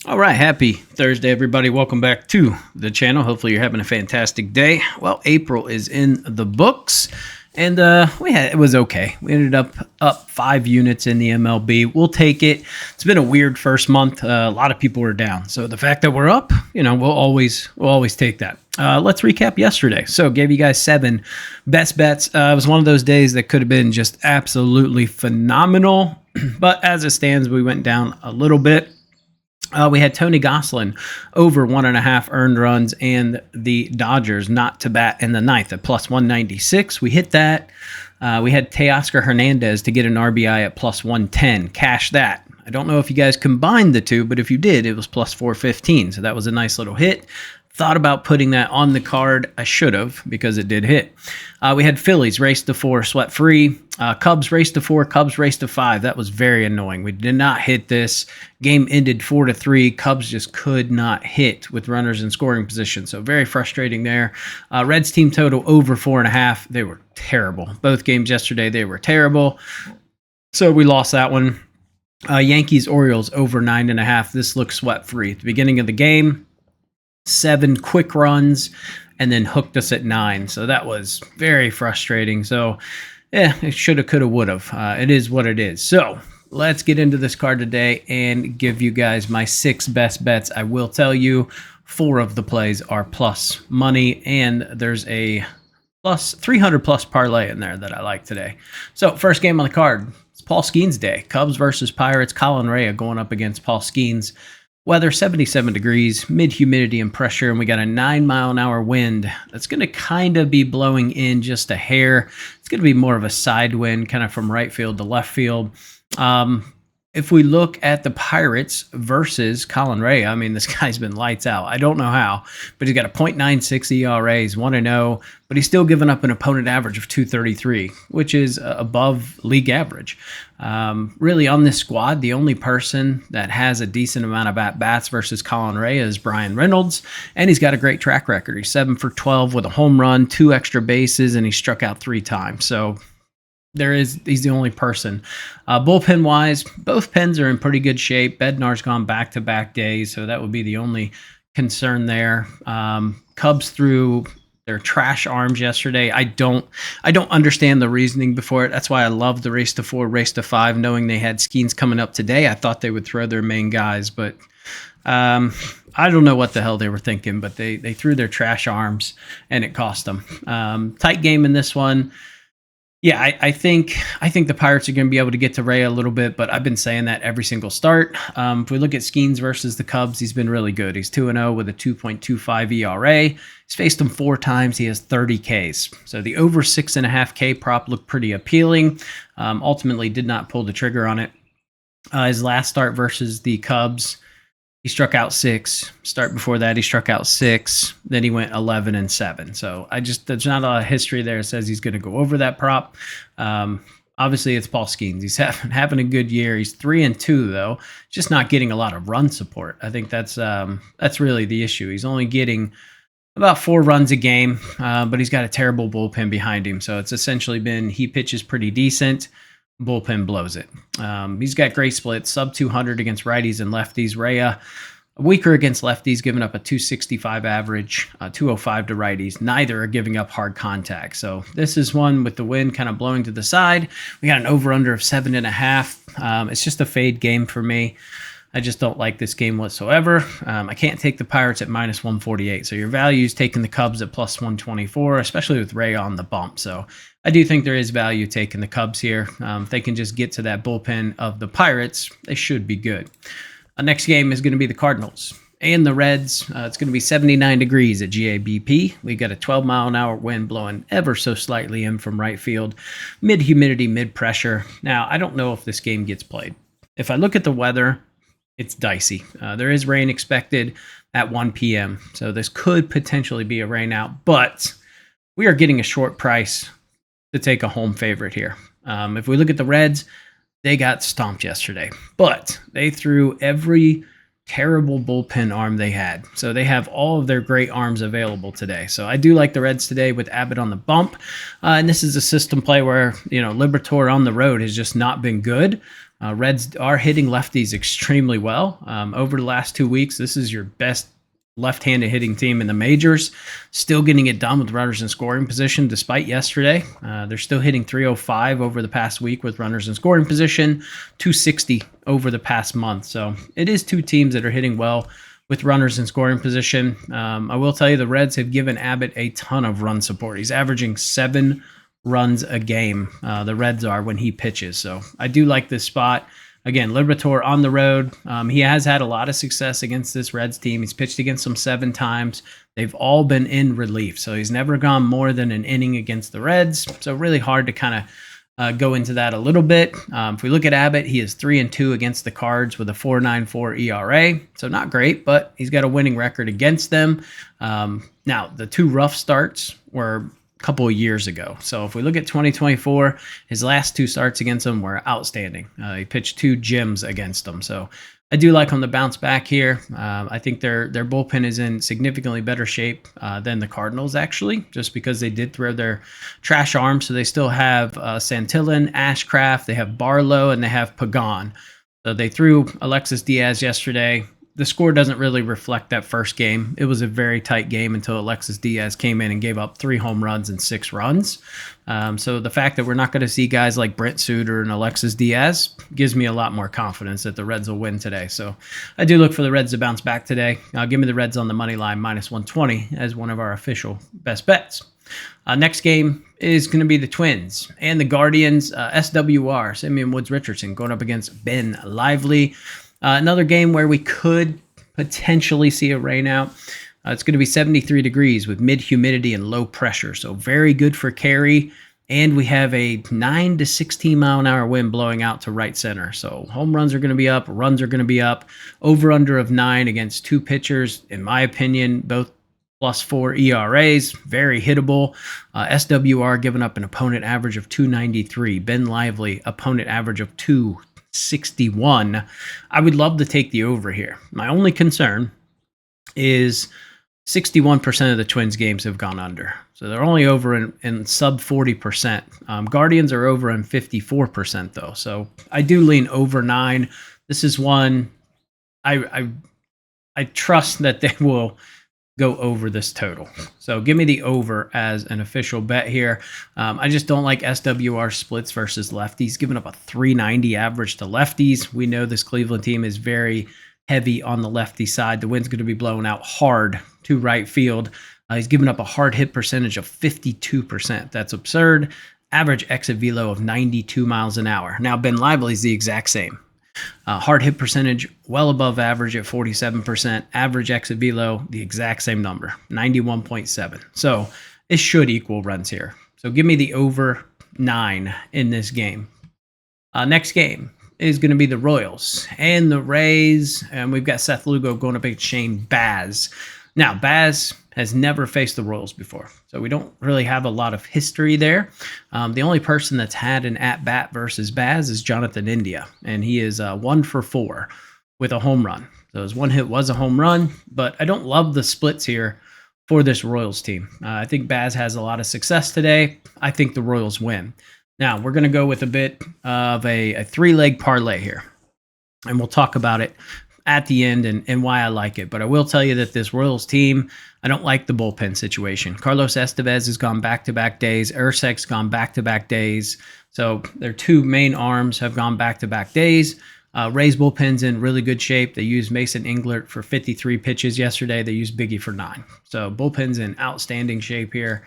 All right, happy Thursday, everybody. Welcome back to the channel. Hopefully, you're having a fantastic day. Well, April is in the books, and it was okay. We ended up 5 units in the MLB. We'll take it. It's been a weird first month. A lot of people were down, so the fact that we're up, we'll always take that. Let's recap yesterday. So, gave you guys 7 best bets. It was one of those days that could have been just absolutely phenomenal, but as it stands, we went down a little bit. We had Tony Gonsolin over 1.5 earned runs and the Dodgers not to bat in the ninth at plus 196. We hit that. We had Teoscar Hernandez to get an RBI at plus 110. Cash that. I don't know if you guys combined the two, but if you did, it was plus 415. So that was a nice little hit. Thought about putting that on the card. I should have because it did hit. We had Phillies race to 4, sweat free. Cubs race to 4, Cubs race to 5. That was very annoying. We did not hit this. Game ended 4-3. Cubs just could not hit with runners in scoring position. So very frustrating there. Reds team total over 4.5. They were terrible. Both games yesterday, they were terrible. So we lost that one. Yankees Orioles over 9.5. This looks sweat free. At the beginning of the game, 7 quick runs and then hooked us at 9. So that was very frustrating. So it shoulda, coulda, woulda. It is what it is. So let's get into this card today and give you guys my 6 best bets. I will tell you 4 of the plays are plus money, and there's a plus 300 plus parlay in there that I like today. So first game on the card, it's Paul Skeens Day. Cubs versus Pirates. Colin Rea going up against Paul Skeens. Weather 77 degrees, mid-humidity and pressure, and we got a 9-mile-an-hour wind that's going to kind of be blowing in just a hair. It's going to be more of a side wind, kind of from right field to left field. If we look at the Pirates versus Colin Rea, I mean, this guy's been lights out. I don't know how, but he's got a .96 ERA. He's 1-0, but he's still giving up an opponent average of 233, which is above league average. Really, on this squad, the only person that has a decent amount of at-bats versus Colin Rea is Brian Reynolds, and he's got a great track record. He's 7 for 12 with a home run, 2 extra bases, and he struck out 3 times. So he's the only person. Bullpen wise, both pens are in pretty good shape. Bednar's gone back-to-back days, so that would be the only concern there. Cubs threw their trash arms yesterday. I don't understand the reasoning before it. That's why I love the race to 4, race to 5, knowing they had Skeens coming up today. I thought they would throw their main guys, but I don't know what the hell they were thinking, but they threw their trash arms, and it cost them. Tight game in this one. Yeah, I think the Pirates are going to be able to get to Rea a little bit, but I've been saying that every single start. If we look at Skeens versus the Cubs, he's been really good. He's 2-0 with a 2.25 ERA. He's faced him 4 times. He has 30 Ks. So the over 6.5 K prop looked pretty appealing. Ultimately did not pull the trigger on it. His last start versus the Cubs, he struck out 6. Start before that, he struck out 6. Then he went 11-7. So there's not a lot of history there that says he's going to go over that prop. Obviously, it's Paul Skeens. He's having a good year. He's 3-2 though, just not getting a lot of run support. I think that's really the issue. He's only getting about 4 runs a game, but he's got a terrible bullpen behind him. So it's essentially been he pitches pretty decent. Bullpen blows it. He's got great splits, sub 200 against righties and lefties. Rea, weaker against lefties, giving up a 265 average, 205 to righties. Neither are giving up hard contact. So this is one with the wind kind of blowing to the side. We got an over-under of 7.5. It's just a fade game for me. I just don't like this game whatsoever. I can't take the Pirates at minus 148. So your value is taking the Cubs at plus 124, especially with Rea on the bump. So I do think there is value taking the Cubs here. If they can just get to that bullpen of the Pirates, they should be good. Next game is going to be the Cardinals and the Reds. It's going to be 79 degrees at GABP. We got a 12-mile-an-hour wind blowing ever so slightly in from right field. Mid-humidity, mid-pressure. Now, I don't know if this game gets played. If I look at the weather, it's dicey. There is rain expected at 1 p.m., so this could potentially be a rain out, but we are getting a short price to take a home favorite here. If we look at the Reds, they got stomped yesterday, but they threw every terrible bullpen arm they had. So they have all of their great arms available today. So I do like the Reds today with Abbott on the bump. And this is a system play where, Liberatore on the road has just not been good. Reds are hitting lefties extremely well. Over the last 2 weeks, this is your best left-handed hitting team in the majors. Still getting it done with runners in scoring position despite yesterday. They're still hitting 305 over the past week with runners in scoring position, 260 over the past month. So it is two teams that are hitting well with runners in scoring position. I will tell you the Reds have given Abbott a ton of run support. He's averaging 7 runs a game. The Reds are when he pitches. So I do like this spot. Again, Liberatore on the road. He has had a lot of success against this Reds team. He's pitched against them 7 times. They've all been in relief. So he's never gone more than an inning against the Reds. So really hard to kind of go into that a little bit. If we look at Abbott, he is 3-2 against the Cards with a 4.94 ERA. So not great, but he's got a winning record against them. Now, the 2 rough starts were couple of years ago. So if we look at 2024, his last 2 starts against them were outstanding. He pitched 2 gyms against them. So I do like him to bounce back here. I think their bullpen is in significantly better shape than the Cardinals, actually, just because they did throw their trash arms. So they still have Santillan, Ashcraft, they have Barlow, and they have Pagan. So they threw Alexis Diaz yesterday. The score doesn't really reflect that first game. It was a very tight game until Alexis Diaz came in and gave up 3 home runs and 6 runs. So the fact that we're not going to see guys like Brent Suter and Alexis Diaz gives me a lot more confidence that the Reds will win today. So I do look for the Reds to bounce back today. Give me the Reds on the money line -120 as one of our official best bets. Next game is going to be the Twins and the Guardians. SWR, Simeon Woods Richardson, going up against Ben Lively. Another game where we could potentially see a rainout. It's going to be 73 degrees with mid-humidity and low pressure, so very good for carry. And we have a 9 to 16 mile an hour wind blowing out to right center. So home runs are going to be up, runs are going to be up. Over-under of 9 against 2 pitchers, in my opinion, both +4 ERAs, very hittable. SWR giving up an opponent average of 293. Ben Lively, opponent average of 261. I would love to take the over here. My only concern is 61% of the Twins games have gone under. So they're only over in sub 40%. Guardians are over in 54% though. So I do lean over 9. This is one I trust that they will go over this total. So give me the over as an official bet here. I just don't like SWR splits versus lefties, giving up a 390 average to lefties. We know this Cleveland team is very heavy on the lefty side. The wind's going to be blowing out hard to right field. He's given up a hard hit percentage of 52%. That's absurd. Average exit velo of 92 miles an hour. Now, Ben Lively's the exact same. Hard hit percentage well above average at 47%. Average exit velo, the exact same number, 91.7. So it should equal runs here. So give me the over 9 in this game. Next game is going to be the Royals and the Rays. And we've got Seth Lugo going up against Shane Baz. Now, Baz has never faced the Royals before, so we don't really have a lot of history there. The only person that's had an at-bat versus Baz is Jonathan India, and he is 1 for 4 with a home run. So his one hit was a home run, but I don't love the splits here for this Royals team. I think Baz has a lot of success today. I think the Royals win. Now, we're going to go with a bit of a 3-leg parlay here, and we'll talk about it at the end and why I like it. But I will tell you that this Royals team, I don't like the bullpen situation. Carlos Estevez has gone back-to-back days. Ursek's gone back-to-back days. So their 2 main arms have gone back-to-back days. Rays bullpen's in really good shape. They used Mason Englert for 53 pitches yesterday. They used Biggie for 9. So bullpen's in outstanding shape here.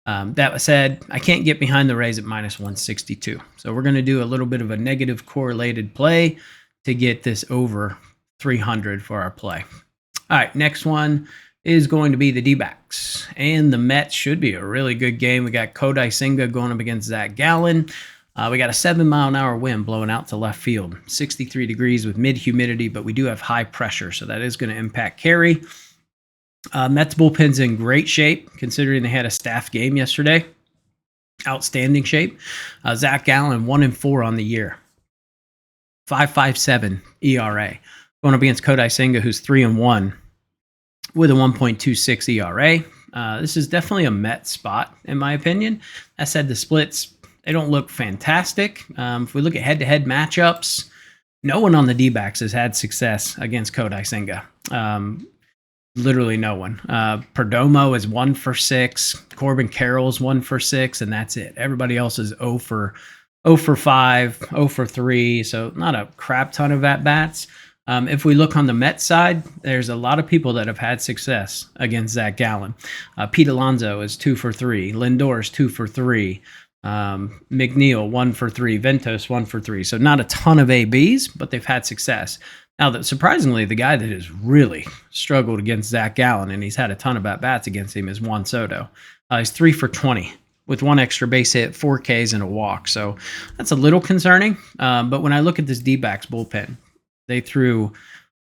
That said, I can't get behind the Rays at -162. So we're going to do a little bit of a negative correlated play to get this over 300 for our play. All right, next one is going to be the Dbacks. And the Mets should be a really good game. We got Kodai Senga going up against Zach Gallen. We got a 7 mile an hour wind blowing out to left field. 63 degrees with mid-humidity, but we do have high pressure, so that is going to impact carry. Mets bullpen's in great shape, considering they had a staff game yesterday. Outstanding shape. Zach Gallen, 1-4 on the year. 5.57 ERA. Going up against Kodai Senga, who's 3-1 with a 1.26 ERA. This is definitely a Met spot, in my opinion. That said, the splits, they don't look fantastic. If we look at head-to-head matchups, No one on the D-backs has had success against Kodai Senga. Literally no one. Perdomo is 1 for 6. Corbin Carroll's 1 for 6, and that's it. Everybody else is 0 for 5, 0 for 3. So not a crap ton of at-bats. If we look on the Mets side, there's a lot of people that have had success against Zach Gallen. Pete Alonso is 2 for 3. Lindor is 2 for 3. McNeil 1 for 3. Ventos 1 for 3. So not a ton of ABs, but they've had success. Now, surprisingly, the guy that has really struggled against Zach Gallen, and he's had a ton of at-bats against him, is Juan Soto. He's 3 for 20 with 1 extra base hit, 4 Ks, and a walk. So that's a little concerning. But when I look at this D-backs bullpen, they threw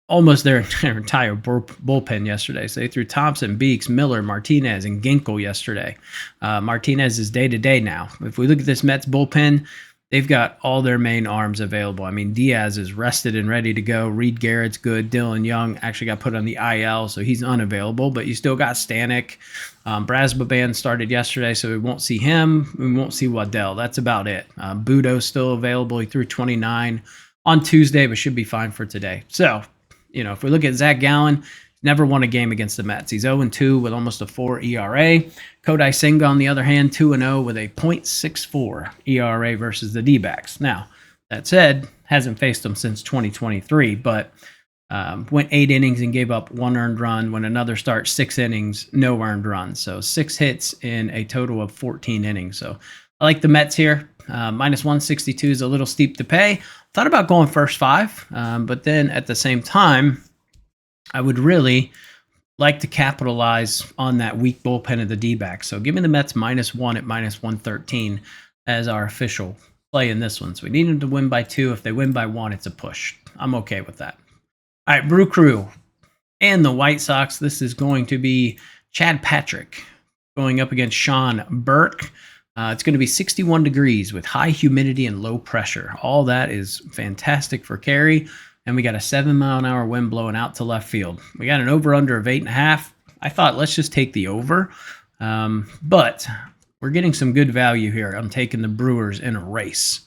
almost their entire bullpen yesterday. So they threw Thompson, Beeks, Miller, Martinez, and Ginkel yesterday. Martinez is day-to-day now. If we look at this Mets bullpen, they've got all their main arms available. I mean, Diaz is rested and ready to go. Reed Garrett's good. Dylan Young actually got put on the IL, so he's unavailable. But you still got Stanek. Brasbaban started yesterday, so we won't see him. We won't see Waddell. That's about it. Budo's still available. He threw 29 on Tuesday, but should be fine for today. So, if we look at Zach Gallen, never won a game against the Mets. He's 0-2 with almost a 4 ERA. Kodai Senga, on the other hand, 2-0 with a .64 ERA versus the D-backs. Now, that said, hasn't faced them since 2023, but went 8 innings and gave up 1 earned run. When another starts 6 innings, no earned runs. So 6 hits in a total of 14 innings. So I like the Mets here. Minus 162 is a little steep to pay. Thought about going first 5, but then at the same time, I would really like to capitalize on that weak bullpen of the D-backs. So give me the Mets -1 at minus 113 as our official play in this one. So we need them to win by 2. If they win by 1, it's a push. I'm okay with that. All right, Brew Crew and the White Sox. This is going to be Chad Patrick going up against Sean Burke. It's going to be 61 degrees with high humidity and low pressure. All that is fantastic for carry. And we got a 7-mile-an-hour wind blowing out to left field. We got an over-under of 8.5. I thought, let's just take the over. But we're getting some good value here. I'm taking the Brewers in a race.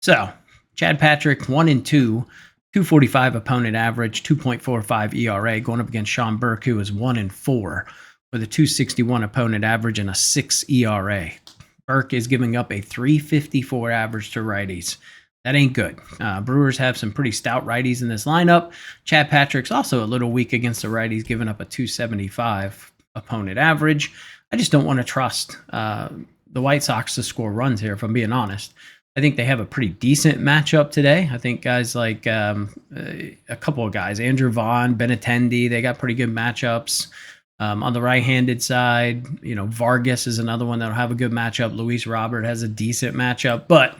So, Chad Patrick, 1-2, 245 opponent average, 2.45 ERA, going up against Sean Burke, who is 1-4 with a 261 opponent average and a 6 ERA. Burke is giving up a 354 average to righties. That ain't good. Brewers have some pretty stout righties in this lineup. Chad Patrick's also a little weak against the righties, giving up a 275 opponent average. I just don't want to trust the White Sox to score runs here, if I'm being honest. I think they have a pretty decent matchup today. I think guys like a couple of guys, Andrew Vaughn, Benintendi, they got pretty good matchups. On the right-handed side, Vargas is another one that'll have a good matchup. Luis Robert has a decent matchup, but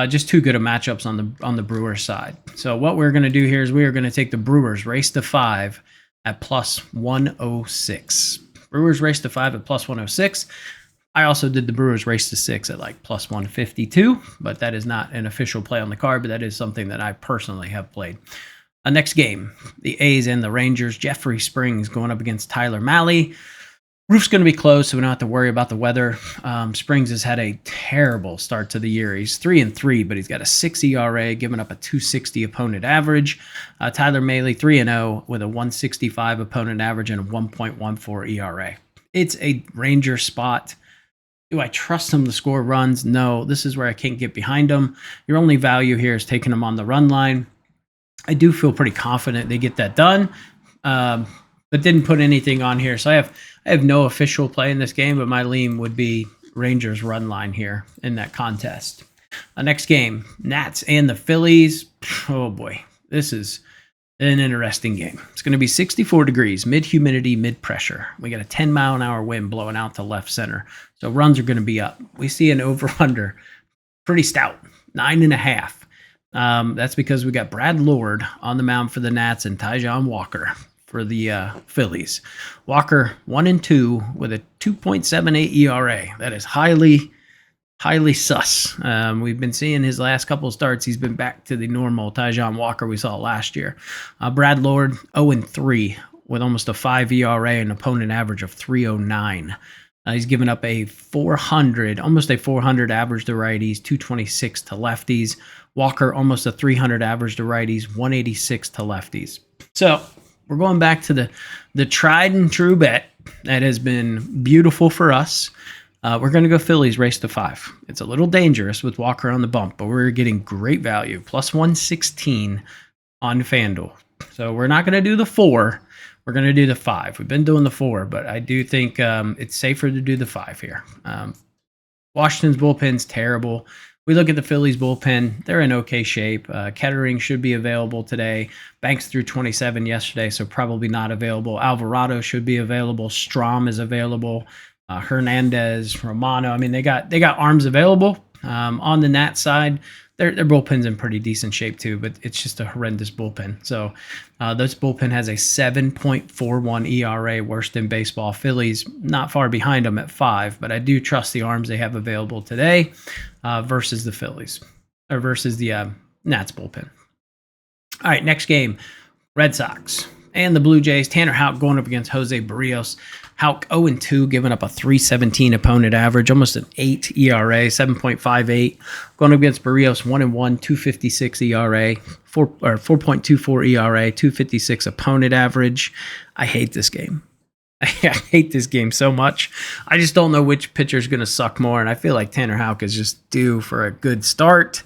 just too good of matchups on the Brewers side. So what we're going to do here is we are going to take the Brewers race to 5 at plus 106. Brewers race to 5 at plus 106. I also did the Brewers race to 6 at like plus 152, but that is not an official play on the card, but that is something that I personally have played. Next game, the A's and the Rangers. Jeffrey Springs going up against Tyler Mahle. Roof's going to be closed, so we don't have to worry about the weather. Springs has had a terrible start to the year. He's 3-3, but he's got a 6 ERA, giving up a 260 opponent average. Tyler Mahle, 3-0 with a 165 opponent average and a 1.14 ERA. It's a Ranger spot. Do I trust him to score runs? No. This is where I can't get behind him. Your only value here is taking him on the run line. I do feel pretty confident they get that done, but didn't put anything on here. So I have no official play in this game, but my lean would be Rangers run line here in that contest. Next game, Nats and the Phillies. Oh boy, this is an interesting game. It's going to be 64 degrees, mid-humidity, mid-pressure. We got a 10-mile-an-hour wind blowing out to left center. So runs are going to be up. We see an over-under pretty stout, 9.5. That's because we got Brad Lord on the mound for the Nats and Taijuan Walker for the Phillies. Walker 1-2 with a 2.78 ERA. That is highly sus. We've been seeing his last couple of starts. He's been back to the normal Taijuan Walker we saw last year. Brad Lord 0-3 with almost a 5 ERA and opponent average of 309. He's given up a 400, almost a 400 average to righties, 226 to lefties. Walker, almost a 300 average to righties, 186 to lefties. So we're going back to the tried and true bet that has been beautiful for us. We're going to go Phillies race to 5. It's a little dangerous with Walker on the bump, but we're getting great value. Plus 116 on FanDuel. So we're not going to do the 4. We're going to do the 5. We've been doing the 4, but I do think it's safer to do the 5 here. Washington's bullpen's terrible. We look at the Phillies bullpen. They're in okay shape. Kettering should be available today. Banks threw 27 yesterday, so probably not available. Alvarado should be available. Strom is available. Hernandez, Romano. I mean, they got arms available. On the Nats side, their bullpen's in pretty decent shape too, but it's just a horrendous bullpen. So this bullpen has a 7.41 ERA, worst in baseball. Phillies not far behind them at 5, but I do trust the arms they have available today versus the Phillies or versus the Nats bullpen. All right, next game, Red Sox and the Blue Jays. Tanner Houck going up against Jose Barrios. Houck 0-2, giving up a 3.17 opponent average, almost an 8 ERA, 7.58. Going up against Barrios, 1-1, 2.56 ERA, 4.24 ERA, 2.56 opponent average. I hate this game. I hate this game so much. I just don't know which pitcher is going to suck more, and I feel like Tanner Houck is just due for a good start.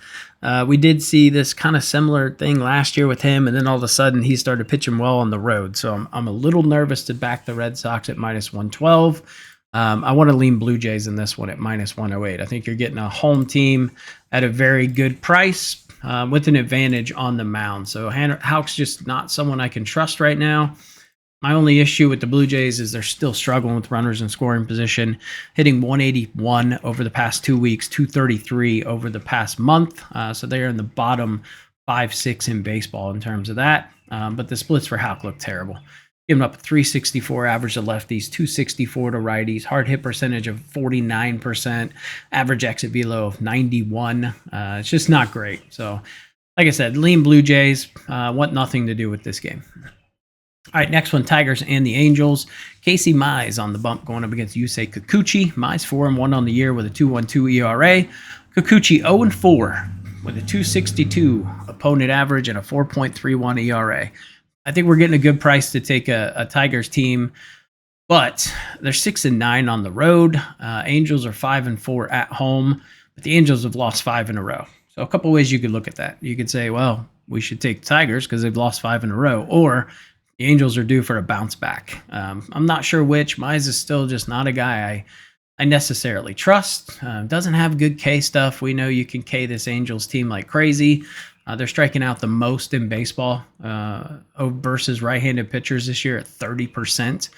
We did see this kind of similar thing last year with him, and then all of a sudden he started pitching well on the road. So I'm a little nervous to back the Red Sox at minus 112. I want to lean Blue Jays in this one at minus 108. I think you're getting a home team at a very good price with an advantage on the mound. So Houck's just not someone I can trust right now. My only issue with the Blue Jays is they're still struggling with runners in scoring position, hitting 181 over the past 2 weeks, 233 over the past month. So they're in the bottom 5-6 in baseball in terms of that. But the splits for Houck look terrible. Giving up a 364 average to lefties, 264 to righties, hard hit percentage of 49%, average exit velo of 91. It's just not great. So, like I said, lean Blue Jays. Want nothing to do with this game. All right, next one, Tigers and the Angels. Casey Mize on the bump going up against Yusei Kikuchi. Mize 4-1 on the year with a 2.12 ERA. Kikuchi 0-4 with a 2.62 opponent average and a 4.31 ERA. I think we're getting a good price to take a Tigers team, but they're 6-9 on the road. Angels are 5-4 at home, but the Angels have lost 5 in a row. So a couple ways you could look at that. You could say, well, we should take Tigers because they've lost 5 in a row, or the Angels are due for a bounce back. I'm not sure which. Mize is still just not a guy I necessarily trust. Doesn't have good K stuff. We know you can K this Angels team like crazy. They're striking out the most in baseball versus right-handed pitchers this year at 30%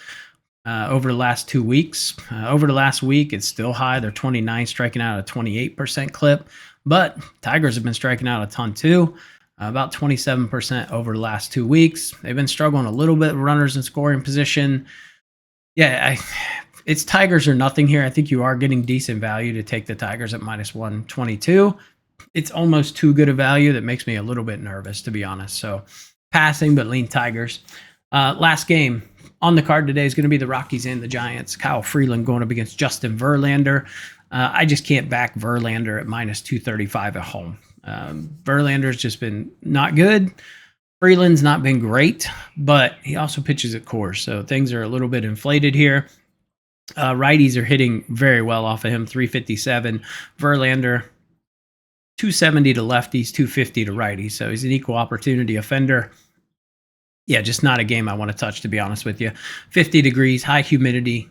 over the last 2 weeks. Over the last week, it's still high. They're 29, striking out at a 28% clip. But Tigers have been striking out a ton too. About 27% over the last 2 weeks. They've been struggling a little bit with runners in scoring position. Yeah, it's Tigers or nothing here. I think you are getting decent value to take the Tigers at minus 122. It's almost too good a value that makes me a little bit nervous, to be honest. So passing, but lean Tigers. Last game on the card today is going to be the Rockies and the Giants. Kyle Freeland going up against Justin Verlander. I just can't back Verlander at minus 235 at home. Verlander's just been not good. Freeland's not been great, but he also pitches at Coors, so things are a little bit inflated here. Righties are hitting very well off of him, 357. Verlander, 270 to lefties, 250 to righties, so he's an equal opportunity offender. Yeah, just not a game I want to touch, to be honest with you. 50 degrees, high humidity,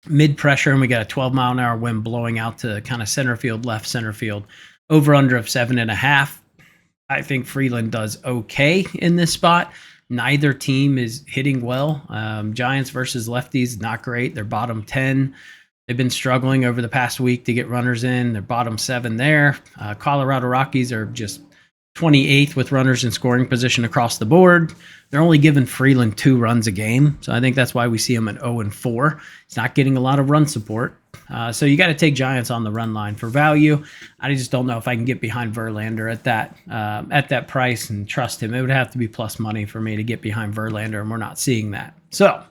mid-pressure, and we got a 12-mile-an-hour wind blowing out to kind of center field, left center field. Over-under of 7.5. I think Freeland does okay in this spot. Neither team is hitting well. Giants versus lefties, not great. They're bottom 10. They've been struggling over the past week to get runners in. They're bottom 7 there. Colorado Rockies are just 28th with runners in scoring position across the board. They're only giving Freeland 2 runs a game, so I think that's why we see him at 0-4. He's not getting a lot of run support. So you got to take Giants on the run line for value. I just don't know if I can get behind Verlander at that price and trust him. It would have to be plus money for me to get behind Verlander, and we're not seeing that. So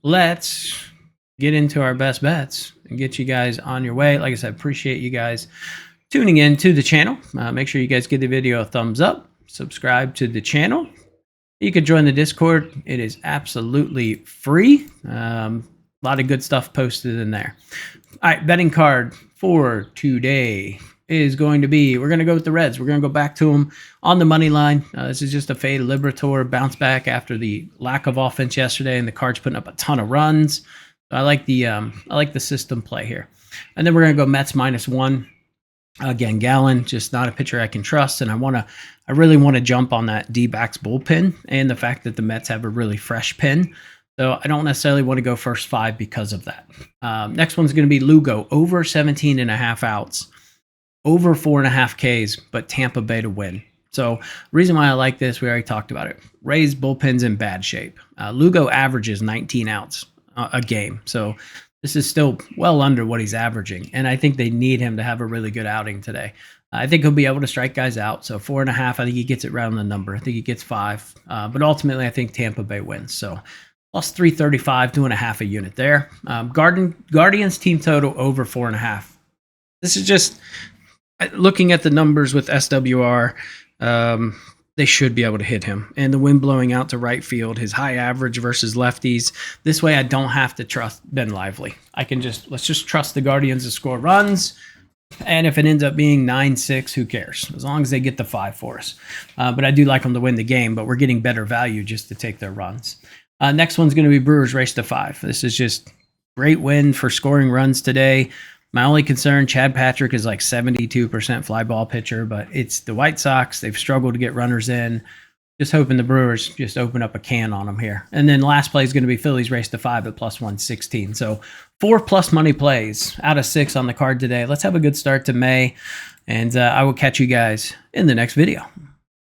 let's get into our best bets and get you guys on your way. Like I said, appreciate you guys tuning in to the channel. Make sure you guys give the video a thumbs up, subscribe to the channel. You can join the Discord. It is absolutely free. A lot of good stuff posted in there. All right, betting card for today is going to be, we're going to go with the Reds. We're going to go back to them on the money line. This is just a fade Liberatore bounce back after the lack of offense yesterday, and the Cards putting up a ton of runs. So I like the system play here. And then we're going to go Mets -1. Again, Gallen, just not a pitcher I can trust, and I really want to jump on that Dbacks bullpen and the fact that the Mets have a really fresh pin. So I don't necessarily want to go first 5 because of that. Next one's going to be Lugo, over 17.5 outs, over 4.5 Ks, but Tampa Bay to win. So reason why I like this, we already talked about it. Rays bullpen's in bad shape. Lugo averages 19 outs a game. So this is still well under what he's averaging, and I think they need him to have a really good outing today. I think he'll be able to strike guys out. So 4.5, I think he gets it right on the number. I think he gets 5, but ultimately I think Tampa Bay wins. So plus 335, 2.5 a unit there. Guardians team total over 4.5. This is just looking at the numbers with SWR. They should be able to hit him. And the wind blowing out to right field, his high average versus lefties. This way I don't have to trust Ben Lively. Let's just trust the Guardians to score runs. And if it ends up being 9-6, who cares? As long as they get the 5 for us. But I do like them to win the game, but we're getting better value just to take their runs. Next one's going to be Brewers race to 5. This is just great win for scoring runs today. My only concern, Chad Patrick is like 72% fly ball pitcher, but it's the White Sox. They've struggled to get runners in. Just hoping the Brewers just open up a can on them here. And then last play is going to be Phillies race to 5 at plus 116. So 4+ money plays out of 6 on the card today. Let's have a good start to May, and I will catch you guys in the next video.